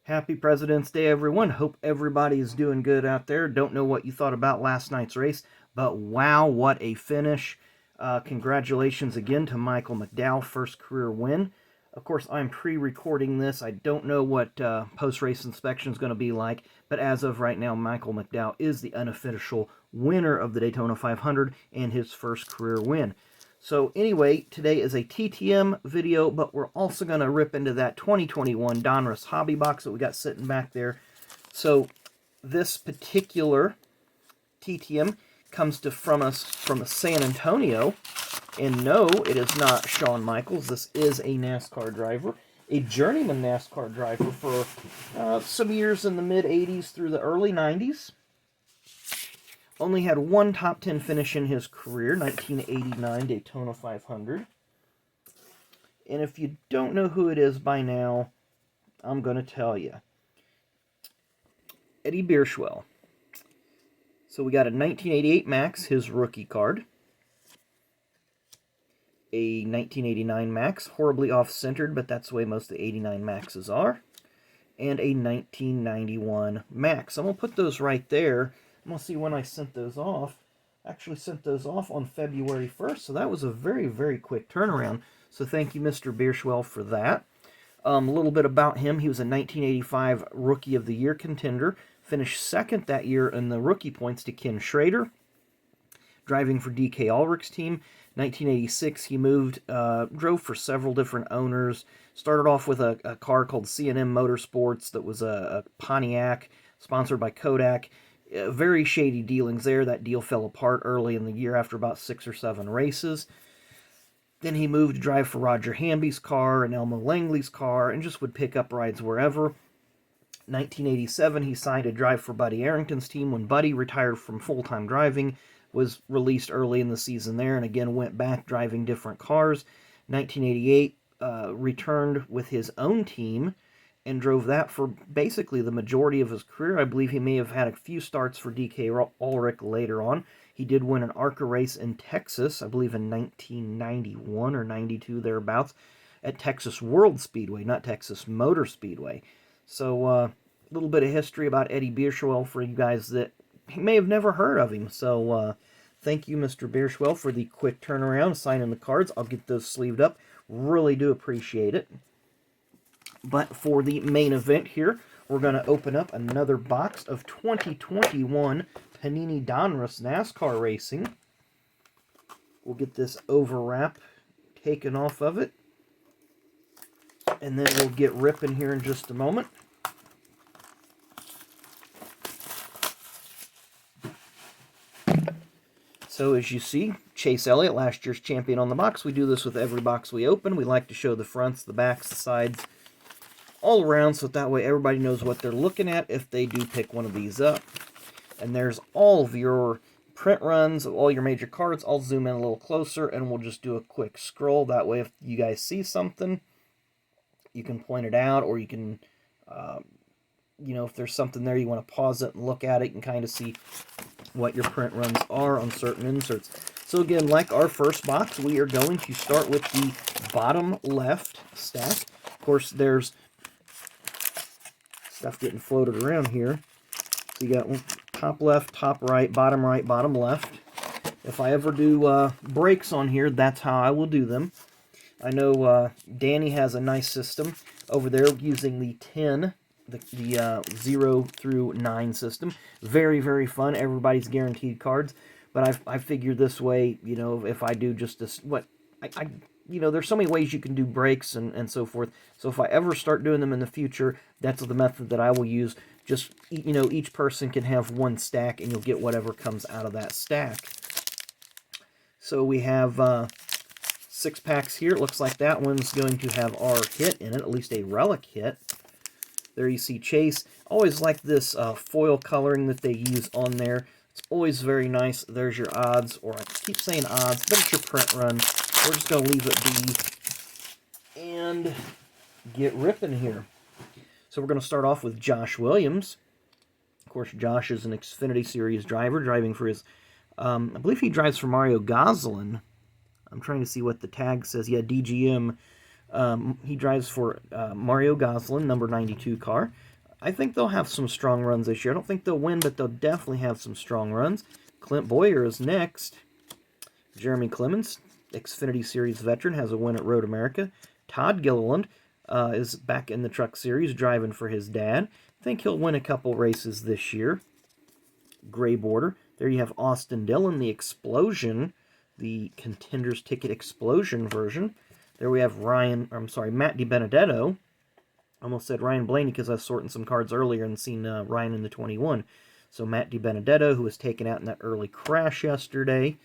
Happy President's Day, everyone. Hope everybody is doing good out there. Don't know what you thought about last night's race, but wow, what a finish. Congratulations again to Michael McDowell, first career win. Of course, I'm pre-recording this. I don't know what post-race inspection is going to be like, but as of right now, Michael McDowell is the unofficial winner of the Daytona 500 and his first career win. So anyway, today is a TTM video, but we're also going to rip into that 2021 Donruss Hobby Box that we got sitting back there. So this particular TTM comes from us from San Antonio. And no, it is not Shawn Michaels. This is a NASCAR driver, a journeyman NASCAR driver for some years in the mid-'80s through the early '90s. Only had one top 10 finish in his career, 1989 Daytona 500. And if you don't know who it is by now, I'm going to tell you. Eddie Bierschwell. So we got a 1988 Max, his rookie card. A 1989 Max, horribly off-centered, but that's the way most of the 89 Maxes are. And a 1991 Max. I'm going to put those right there. I'm going to see when I sent those off. I actually sent those off on February 1st, so that was a very, very quick turnaround. So thank you, Mr. Bierschwell, for that. A little bit about him. He was a 1985 Rookie of the Year contender. Finished second that year in the rookie points to Ken Schrader, driving for D.K. Ulrich's team. 1986, he moved, drove for several different owners. Started off with a car called C&M Motorsports that was a Pontiac, sponsored by Kodak. Very shady dealings there. That deal fell apart early in the year after about 6 or 7 races. Then he moved to drive for Roger Hamby's car and Elmo Langley's car and just would pick up rides wherever. 1987, he signed to drive for Buddy Arrington's team when Buddy retired from full-time driving, was released early in the season there, and again went back driving different cars. 1988, returned with his own team and drove that for basically the majority of his career. I believe he may have had a few starts for D.K. Ulrich later on. He did win an ARCA race in Texas, I believe in 1991 or 92, thereabouts, at Texas World Speedway, not Texas Motor Speedway. So a little bit of history about Eddie Bierschwell for you guys that may have never heard of him. So thank you, Mr. Bierschwell, for the quick turnaround, signing the cards. I'll get those sleeved up. Really do appreciate it. But for the main event here, we're going to open up another box of 2021 Panini Donruss NASCAR Racing. We'll get this overwrap taken off of it. And then we'll get ripping here in just a moment. So as you see, Chase Elliott, last year's champion on the box. We do this with every box we open. We like to show the fronts, the backs, the sides, all around, so that way everybody knows what they're looking at if they do pick one of these up. And there's all of your print runs of all your major cards. I'll zoom in a little closer and we'll just do a quick scroll. That way if you guys see something, you can point it out, or you can, if there's something there, you want to pause it and look at it and kind of see what your print runs are on certain inserts. So again, like our first box, we are going to start with the bottom left stack. Of course, there's stuff getting floated around here. So you got top left, top right, bottom left. If I ever do breaks on here, that's how I will do them. I know Danny has a nice system over there using the 10, the 0 through 9 system. Very, very fun. Everybody's guaranteed cards. But I figured this way, if I do just this, there's so many ways you can do breaks and so forth. So if I ever start doing them in the future, that's the method that I will use. Just, each person can have one stack and you'll get whatever comes out of that stack. So we have 6 packs here. It looks like that one's going to have our hit in it, at least a relic hit. There you see Chase. Always like this foil coloring that they use on there. It's always very nice. There's your odds, or I keep saying odds, but it's your print run. We're just going to leave it be and get ripping here. So we're going to start off with Josh Williams. Of course, Josh is an Xfinity Series driver, driving for his, I believe he drives for Mario Gosselin. I'm trying to see what the tag says. Yeah, DGM. He drives for Mario Gosselin, number 92 car. I think they'll have some strong runs this year. I don't think they'll win, but they'll definitely have some strong runs. Clint Boyer is next. Jeremy Clemens, Xfinity Series veteran, has a win at Road America. Todd Gilliland is back in the Truck Series, driving for his dad. I think he'll win a couple races this year. Gray border. There you have Austin Dillon, the Explosion, the Contenders Ticket Explosion version. There we have Matt DiBenedetto. Almost said Ryan Blaney because I was sorting some cards earlier and seen Ryan in the 21. So Matt DiBenedetto, who was taken out in that early crash yesterday.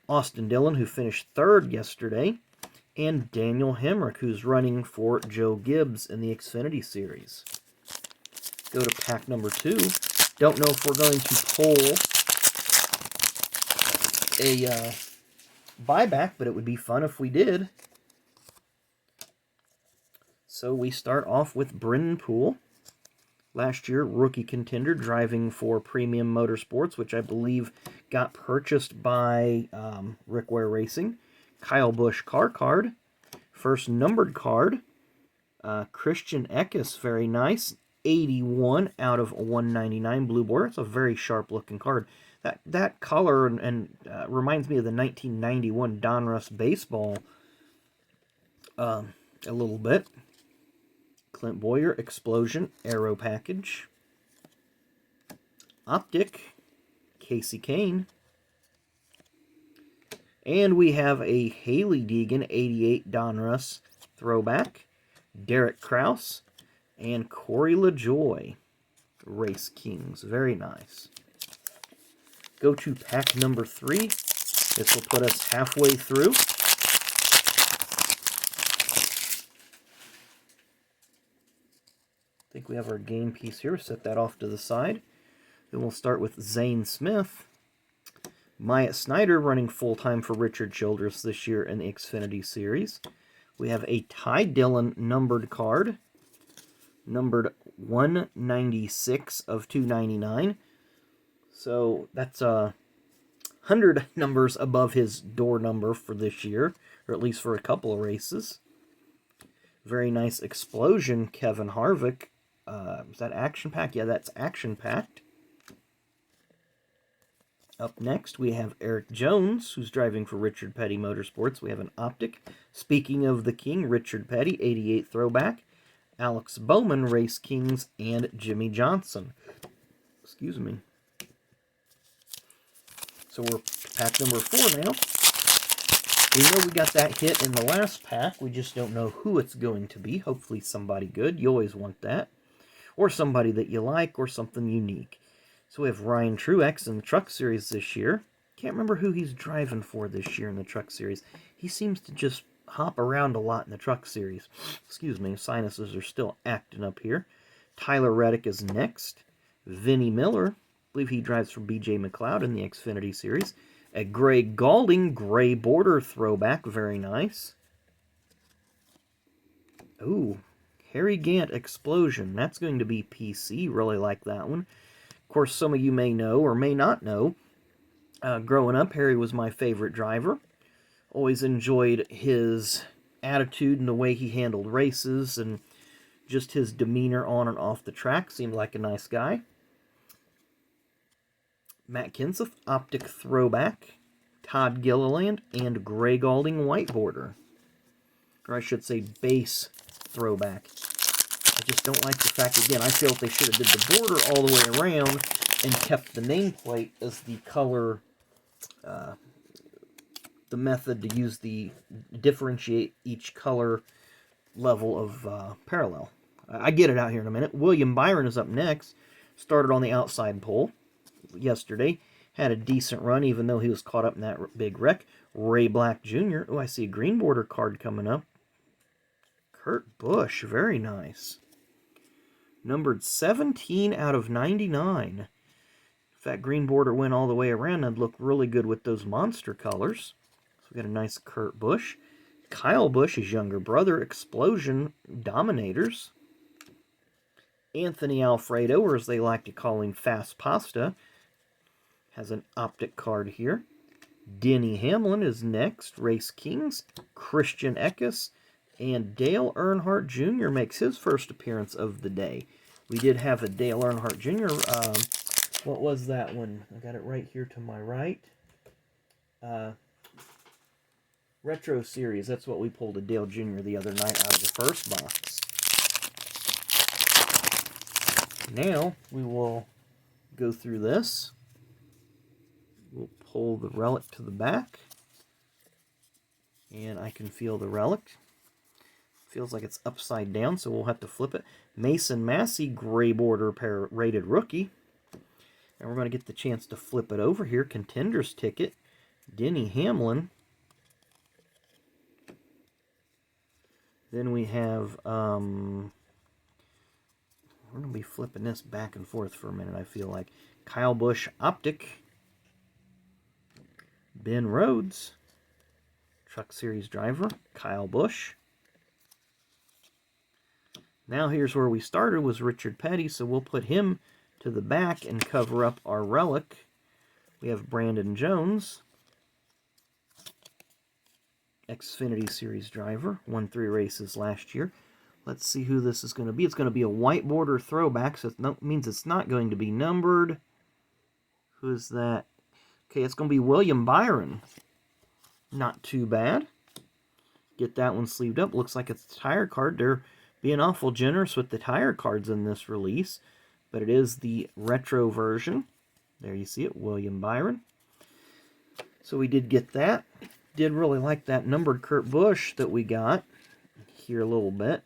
Austin Dillon, who finished third yesterday. And Daniel Hemrick, who's running for Joe Gibbs in the Xfinity Series. Go to pack number 2. Don't know if we're going to pull a buyback, but it would be fun if we did. So we start off with Brennan Poole. Last year, rookie contender, driving for Premium Motorsports, which I believe got purchased by Rick Ware Racing. Kyle Busch car card. First numbered card. Christian Eckes, very nice. 81 out of 199 blue border. It's a very sharp looking card. That color and reminds me of the 1991 Donruss baseball a little bit. Clint Boyer, Explosion, Aero Package. Optic, Casey Kane. And we have a Haley Deegan 88 Donruss throwback. Derek Kraus and Corey LaJoy, Race Kings. Very nice. Go to pack number 3. This will put us halfway through. I think we have our game piece here. Set that off to the side. Then we'll start with Zane Smith. Myatt Snyder running full-time for Richard Childress this year in the Xfinity Series. We have a Ty Dillon numbered card. Numbered 196 of 299. So that's 100 numbers above his door number for this year, or at least for a couple of races. Very nice Explosion, Kevin Harvick. Is that Action Pack? Yeah, that's Action Packed. Up next, we have Eric Jones, who's driving for Richard Petty Motorsports. We have an Optic. Speaking of the King, Richard Petty, 88 throwback. Alex Bowman, Race Kings, and Jimmy Johnson. Excuse me. So we're pack number 4 now. We know we got that hit in the last pack. We just don't know who it's going to be. Hopefully somebody good. You always want that. Or somebody that you like, or something unique. So we have Ryan Truex in the Truck Series this year. Can't remember who he's driving for this year in the Truck Series. He seems to just hop around a lot in the Truck Series. Excuse me, sinuses are still acting up here. Tyler Reddick is next. Vinnie Miller, I believe he drives for BJ McLeod in the Xfinity Series. A Greg Galding, gray border throwback, very nice. Ooh, Harry Gant Explosion, that's going to be PC, really like that one. Of course, some of you may know or may not know, growing up, Harry was my favorite driver. Always enjoyed his attitude and the way he handled races and just his demeanor on and off the track. Seemed like a nice guy. Matt Kenseth, Optic throwback. Todd Gilliland, and Gray Galding white border. Or I should say base throwback. I just don't like the fact, again, I feel they should have did the border all the way around and kept the nameplate as the color, the method to use the differentiate each color level of parallel. I get it out here in a minute. William Byron is up next. Started on the outside pole yesterday. Had a decent run, even though he was caught up in that big wreck. Ray Black Jr. Oh, I see a green border card coming up. Kurt Busch, very nice. Numbered 17 out of 99. If that green border went all the way around, that'd look really good with those monster colors. So we got a nice Kurt Busch. Kyle Busch, his younger brother, Explosion Dominators. Anthony Alfredo, or as they like to call him, Fast Pasta, has an Optic card here. Denny Hamlin is next. Race Kings. Christian Eckes. And Dale Earnhardt Jr. makes his first appearance of the day. We did have a Dale Earnhardt Jr. What was that one? I got it right here to my right. Retro Series. That's what we pulled a Dale Jr. the other night out of the first box. Now we will go through this. We'll pull the relic to the back. And I can feel the relic. Feels like it's upside down, so we'll have to flip it. Mason Massey, gray border rated rookie. And we're going to get the chance to flip it over here. Contenders ticket. Denny Hamlin. Then we have, we're going to be flipping this back and forth for a minute, I feel like. Kyle Busch Optic. Ben Rhodes. Truck Series driver, Kyle Busch. Now here's where we started, was Richard Petty, so we'll put him to the back and cover up our relic. We have Brandon Jones, Xfinity Series driver, won 3 races last year. Let's see who this is going to be. It's going to be a white border throwback, so it means it's not going to be numbered. Who's that? Okay, it's going to be William Byron. Not too bad. Get that one sleeved up. Looks like it's a tire card. They're being awful generous with the tire cards in this release, but it is the retro version. There you see it, William Byron. So we did get that. Did really like that numbered Kurt Busch that we got here a little bit.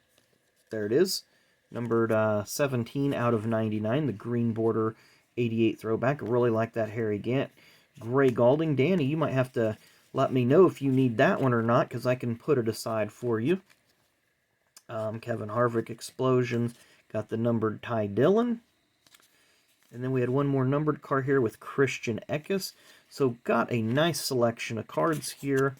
There it is. Numbered 17 out of 99, the green border 88 throwback. I really like that Harry Gant. Gray Galding. Danny, you might have to let me know if you need that one or not, because I can put it aside for you. Kevin Harvick Explosions. Got the numbered Ty Dillon. And then we had one more numbered card here with Christian Eckes. So got a nice selection of cards here.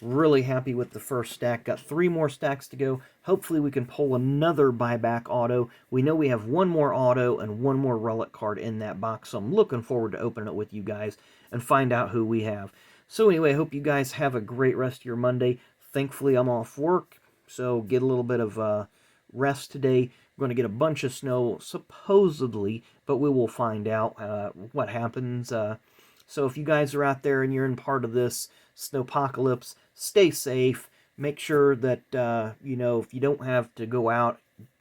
Really happy with the first stack. Got 3 more stacks to go. Hopefully we can pull another buyback auto. We know we have 1 more auto and 1 more relic card in that box. So I'm looking forward to opening it with you guys and find out who we have. So anyway, I hope you guys have a great rest of your Monday. Thankfully, I'm off work, so get a little bit of rest today. We're going to get a bunch of snow, supposedly, but we will find out what happens. So if you guys are out there and you're in part of this snowpocalypse, stay safe. Make sure that, you know, if you don't have to go out,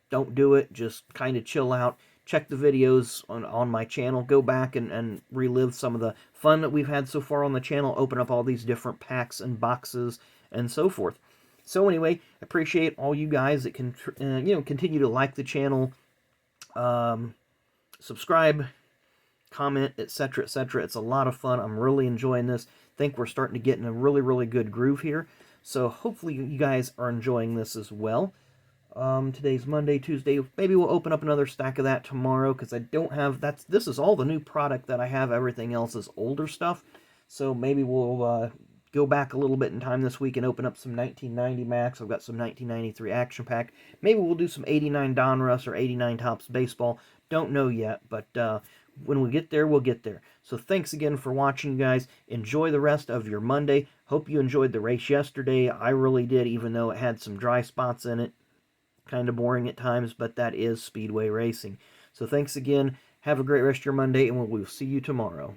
don't do it. Just kind of chill out. Check the videos on my channel. Go back and relive some of the fun that we've had so far on the channel. Open up all these different packs and boxes and so forth. So anyway, appreciate all you guys that can, you know, continue to like the channel, subscribe, comment, etc., etc. It's a lot of fun. I'm really enjoying this. Think we're starting to get in a really, really good groove here. So hopefully you guys are enjoying this as well. Today's Monday, Tuesday. Maybe we'll open up another stack of that tomorrow, because I don't have, this is all the new product that I have. Everything else is older stuff. So maybe we'll go back a little bit in time this week and open up some 1990 Max. I've got some 1993 Action Pack. Maybe we'll do some 89 Donruss or 89 Topps Baseball. Don't know yet, but when we get there, we'll get there. So thanks again for watching, guys. Enjoy the rest of your Monday. Hope you enjoyed the race yesterday. I really did, even though it had some dry spots in it. Kind of boring at times, but that is Speedway racing. So thanks again. Have a great rest of your Monday, and we'll see you tomorrow.